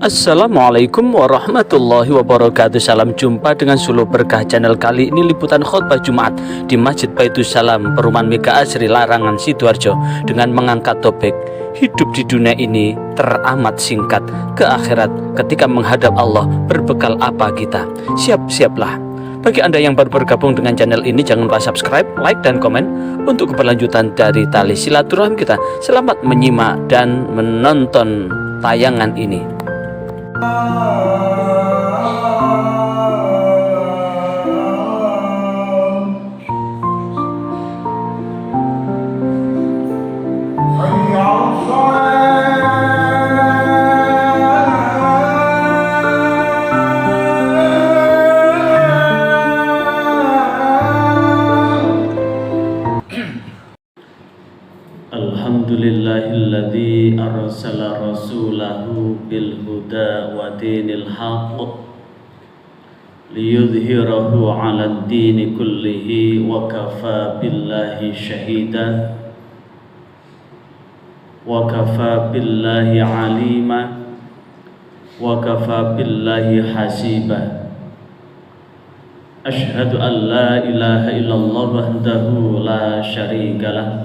Assalamualaikum warahmatullahi wabarakatuh. Salam jumpa dengan Suluh Berkah Channel. Kali ini liputan khutbah Jumat di Masjid Baitus Salam, Perumahan Mega Asri, Larangan, Sidoarjo, dengan mengangkat topik hidup di dunia ini teramat singkat, ke akhirat ketika menghadap Allah berbekal apa kita. Siap-siaplah. Bagi Anda yang baru bergabung dengan channel ini, jangan lupa subscribe, like, dan komen untuk keberlanjutan dari tali silaturahim kita. Selamat menyimak dan menonton tayangan ini. Alhamdulillahilladzi arsala rasulahu bil huda wa dinil haqq liyudhhirahu 'alad dini kullihi wa kafa billahi shahida wa kafa billahi 'alima wa kafa billahi hasiba. Asyhadu an la ilaha illallah wahdahu la syarikalah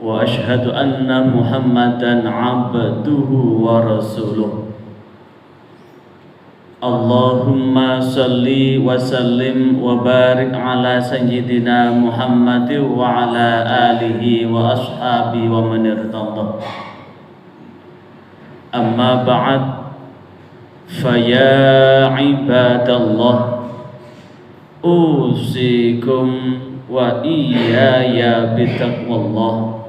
wa asyhadu anna Muhammadan abduhu wa rasuluh. Allahumma salli wa sallim wa barik ala sayyidina Muhammad wa ala alihi wa ashabi wa man irtadah. Amma ba'd, fa ya ibadallah, usikum wa iyaya bitaqwallah,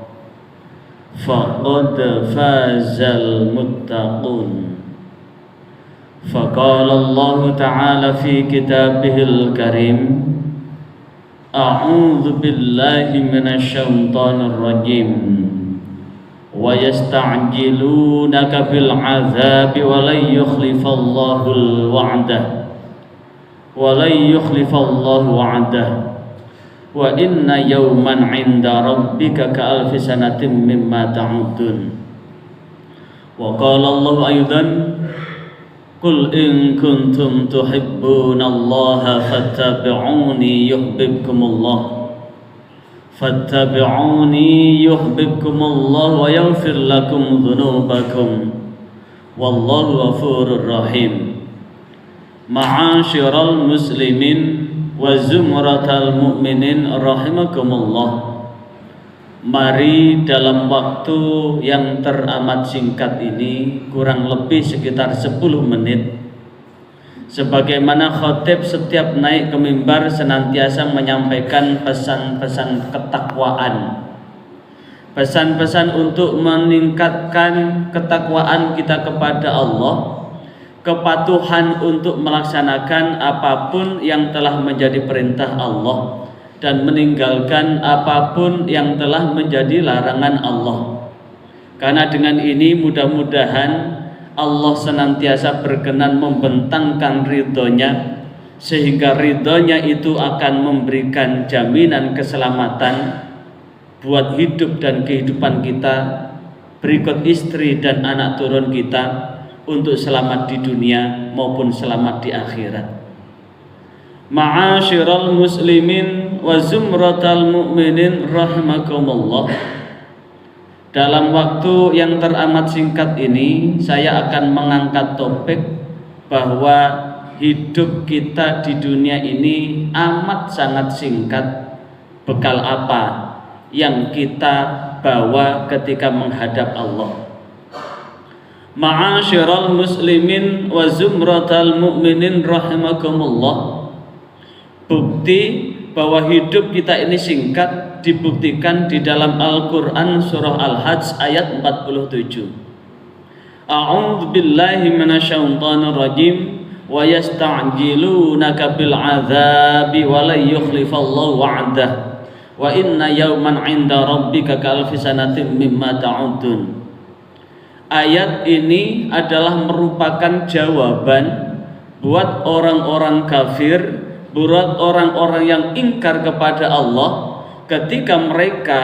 faqad fazal muttaqun. Faqala Allah Ta'ala fi kitabihil karim, a'udzu billahi minasy syaithanir rajim, wa yasta'jilunaka bil 'adzabi wa lan yukhlifallahu wa'dah wa lan yukhlifallahu wa'dah wa inna yawman 'inda rabbika ka alfi sanatin mimma ta'udun. Wa qala Allah aidan, qul in kuntum tuhibbunallaha fattabi'uni yuhibbukumullah wa yaghfir lakum dhunubakum wallahu ghafurur rahim. Ma'asyiral muslimin wa zumratal mu'minin rahimakumullah. Mari dalam waktu yang teramat singkat ini, kurang lebih sekitar 10 menit, sebagaimana khotib setiap naik ke mimbar senantiasa menyampaikan pesan-pesan ketakwaan, pesan-pesan untuk meningkatkan ketakwaan kita kepada Allah, kepatuhan untuk melaksanakan apapun yang telah menjadi perintah Allah dan meninggalkan apapun yang telah menjadi larangan Allah. Karena dengan ini mudah-mudahan Allah senantiasa berkenan membentangkan ridhonya, sehingga ridhonya itu akan memberikan jaminan keselamatan buat hidup dan kehidupan kita, berikut istri dan anak turun kita, untuk selamat di dunia maupun selamat di akhirat. Ma'asyiral muslimin wa zumratal mu'minin rahimakumullah. Dalam waktu yang teramat singkat ini, saya akan mengangkat topik bahwa hidup kita di dunia ini amat sangat singkat. Bekal apa yang kita bawa ketika menghadap Allah? Ma'asyiral muslimin wa zumratal mu'minin rahimakumullah. Bukti bahwa hidup kita ini singkat dibuktikan di dalam Al-Quran surah Al-Hajj ayat 47. A'udzu billahi minasyaitonir rajim, wa yasta'jilunaka bil 'adzabi wa la yukhlifallahu wa'dah wa inna yawman 'inda rabbika ka alfi sanatin mimma ta'udun. Ayat ini adalah merupakan jawaban buat orang-orang kafir, buat orang-orang yang ingkar kepada Allah, ketika mereka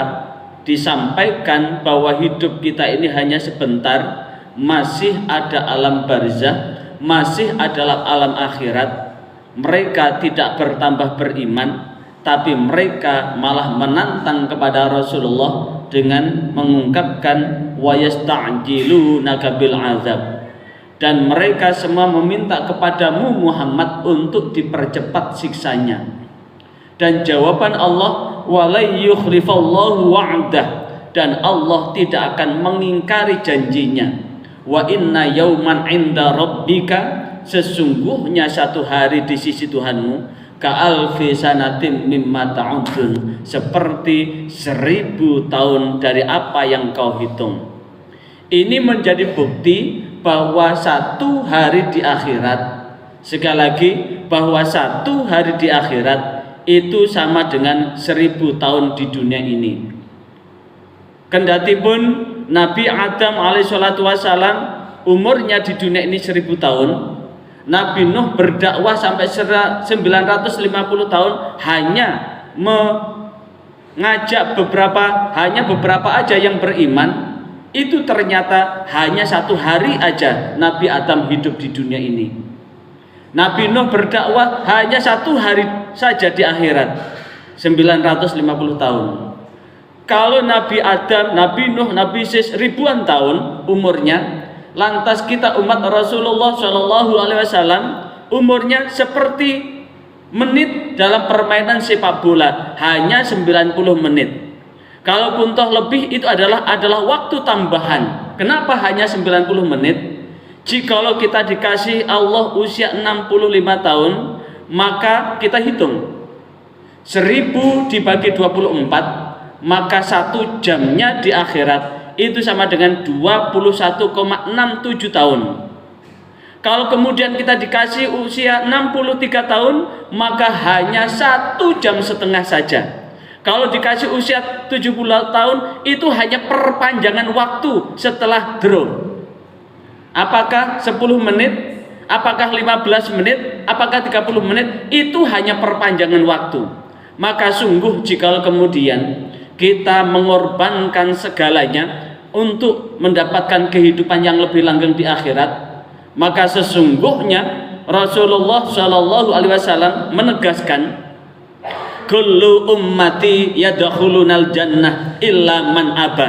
disampaikan bahwa hidup kita ini hanya sebentar, masih ada alam barzah, masih adalah alam akhirat, mereka tidak bertambah beriman, tapi mereka malah menantang kepada Rasulullah dengan mengungkapkan wa yasta'jilunaka bil azab, dan mereka semua meminta kepadamu Muhammad untuk dipercepat siksanya. Dan jawaban Allah, wala yukhlifallahu wa'dah, dan Allah tidak akan mengingkari janjinya. Wa inna yauman 'inda rabbika, sesungguhnya satu hari di sisi Tuhanmu, ka'alfi sanatim mimma ta'udun, seperti 1000 tahun dari apa yang kau hitung. Ini menjadi bukti bahwa satu hari di akhirat, sekali lagi, bahwa satu hari di akhirat itu sama dengan 1000 tahun di dunia ini. Kendatipun Nabi Adam alaihissalatu wassalam umurnya di dunia ini 1000 tahun, Nabi Nuh berdakwah sampai 950 tahun, hanya mengajak beberapa aja yang beriman. Itu ternyata hanya satu hari aja Nabi Adam hidup di dunia ini. Nabi Nuh berdakwah hanya satu hari saja di akhirat, 950 tahun. Kalau Nabi Adam, Nabi Nuh, Nabi Sis ribuan tahun umurnya, lantas kita umat Rasulullah Shallallahu Alaihi Wasallam umurnya seperti menit dalam permainan sepak bola, hanya 90 menit. Kalaupun toh lebih, itu adalah waktu tambahan. Kenapa hanya 90 menit? Jikalau kita dikasih Allah usia 65 tahun, maka kita hitung 1000 dibagi 24, maka 1 jamnya di akhirat itu sama dengan 21,67 tahun. Kalau kemudian kita dikasih usia 63 tahun, maka hanya 1 jam setengah saja. Kalau dikasih usia 70 tahun, itu hanya perpanjangan waktu setelah draw. Apakah 10 menit? Apakah 15 menit? Apakah 30 menit? Itu hanya perpanjangan waktu. Maka sungguh jikalau kemudian kita mengorbankan segalanya untuk mendapatkan kehidupan yang lebih langgeng di akhirat, maka sesungguhnya Rasulullah Shallallahu Alaihi Wasallam menegaskan, kullu ummati yadkhulunal jannah illa man aba.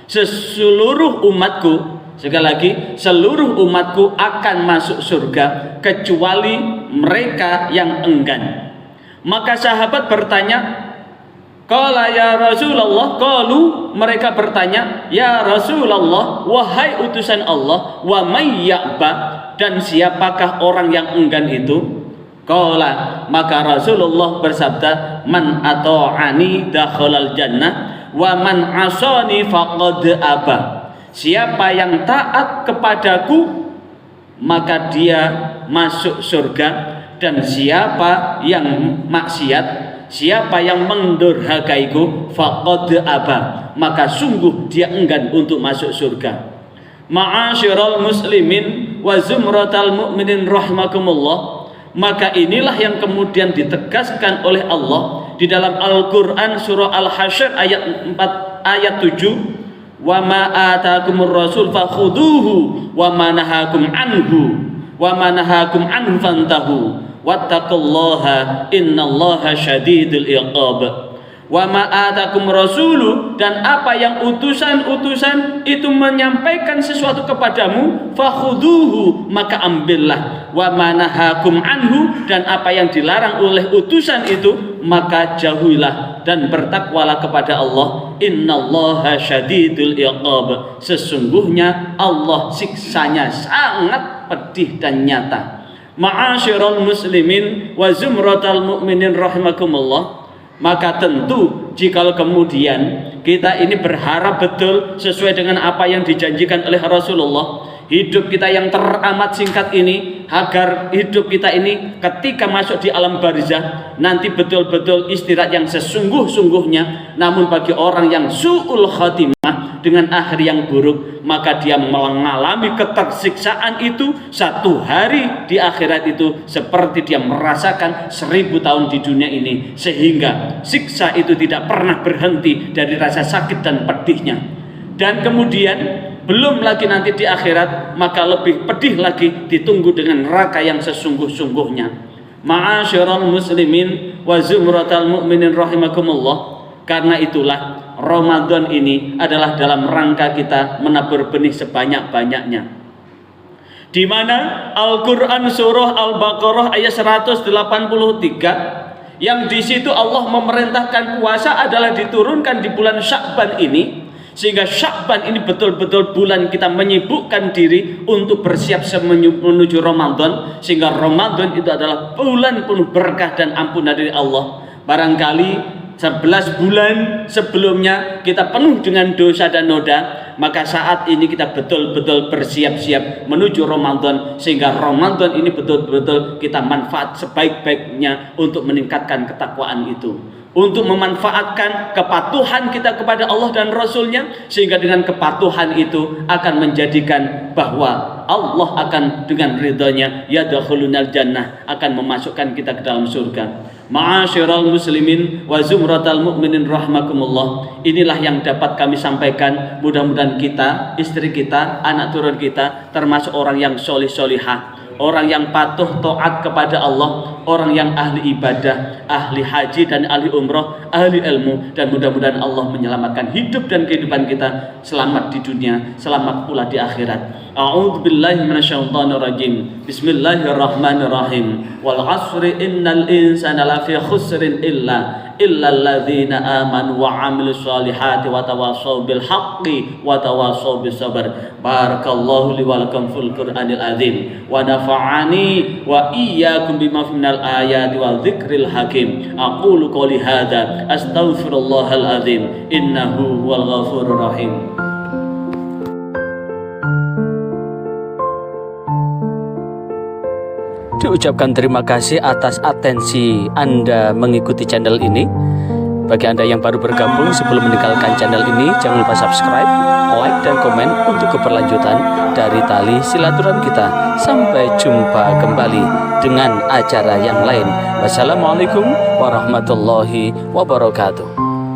Seluruh umatku, sekali lagi, seluruh umatku akan masuk surga kecuali mereka yang enggan. Maka sahabat bertanya, qala ya Rasulullah, qalu, mereka bertanya, ya Rasulullah, wahai utusan Allah, wa may ya'ba, dan siapakah orang yang enggan itu? Qala, maka Rasulullah bersabda, man ata'ani dakhalal jannah wa man asani faqad aba. Siapa yang taat kepadaku maka dia masuk surga, dan siapa yang maksiat, siapa yang mendurhakaiku, faqad aba, maka sungguh dia enggan untuk masuk surga. Ma'asyiral muslimin wa zumratal mu'minin rahimakumullah. Maka inilah yang kemudian ditegaskan oleh Allah di dalam Al-Quran surah Al-Hasyr ayat 4 ayat 7, wa ma atakumur rasul fakhuduhu wa ma nahakum anhu fantahu wattaqullaha innallaha syadidul iqab. Wa ma atakum rasulu, dan apa yang utusan-utusan itu menyampaikan sesuatu kepadamu, fakhuduhu, maka ambillah. Wa ma nahakum anhu, dan apa yang dilarang oleh utusan itu maka jauhilah dan bertakwalah kepada Allah. Innallaha syadidul iqab, sesungguhnya Allah siksanya sangat pedih dan nyata. Ma'asyiral muslimin wa zumratal mu'minin rahimakumullah. Maka tentu jikalau kemudian kita ini berharap betul sesuai dengan apa yang dijanjikan oleh Rasulullah, hidup kita yang teramat singkat ini, agar hidup kita ini ketika masuk di alam barzah nanti betul-betul istirahat yang sesungguh-sungguhnya. Namun bagi orang yang su'ul khatimah, dengan akhir yang buruk, maka dia mengalami ketersiksaan itu satu hari di akhirat itu seperti dia merasakan 1000 tahun di dunia ini, sehingga siksa itu tidak pernah berhenti dari rasa sakit dan pedihnya. Dan kemudian belum lagi nanti di akhirat, maka lebih pedih lagi ditunggu dengan neraka yang sesungguh-sungguhnya. Ma'asyiral muslimin wa zumratal mu'minin rahimakumullah. Karena itulah Ramadan ini adalah dalam rangka kita menabur benih sebanyak-banyaknya, di mana Al-Quran surah Al-Baqarah ayat 183 yang di situ Allah memerintahkan puasa adalah diturunkan di bulan Sya'ban ini, sehingga Sya'ban ini betul-betul bulan kita menyibukkan diri untuk bersiap menuju Ramadan, sehingga Ramadan itu adalah bulan penuh berkah dan ampunan dari Allah. Barangkali 11 bulan sebelumnya kita penuh dengan dosa dan noda, maka saat ini kita betul-betul bersiap-siap menuju Ramadan, sehingga Ramadan ini betul-betul kita manfaat sebaik-baiknya untuk meningkatkan ketakwaan itu, untuk memanfaatkan kepatuhan kita kepada Allah dan Rasulnya, sehingga dengan kepatuhan itu akan menjadikan bahwa Allah akan dengan ridhonya yadkhulunal jannah, akan memasukkan kita ke dalam surga. Ma'asyiral muslimin wa zumratal mu'minin rahmakumullah. Inilah yang dapat kami sampaikan. Mudah-mudahan kita, istri kita, anak turun kita termasuk orang yang solih-solihah, orang yang patuh taat kepada Allah, orang yang ahli ibadah, ahli haji dan ahli umroh, ahli ilmu, dan mudah-mudahan Allah menyelamatkan hidup dan kehidupan kita, selamat di dunia, selamat pula di akhirat. A'udzubillahi minasyaitonirrajim. Bismillahirrahmanirrahim. Wal 'ashri innal insana lafi khusrin illa alladzina amanu wa 'amilus solihati wa tawassaw bil haqqi wa tawassaw bis sabr. Barakallahu li wa lakum fil Qur'anil azim wa nafa'ani wa iyyakum bima minal ayati wa dzikril hakim. Aqulu qouli hadza astaghfirullahal azim innahu huwal ghafurur rahim. Diucapkan terima kasih atas atensi Anda mengikuti channel ini. Bagi Anda yang baru bergabung, sebelum meninggalkan channel ini, jangan lupa subscribe, like, dan komen untuk keberlanjutan dari tali silaturahmi kita. Sampai jumpa kembali dengan acara yang lain. Wassalamualaikum warahmatullahi wabarakatuh.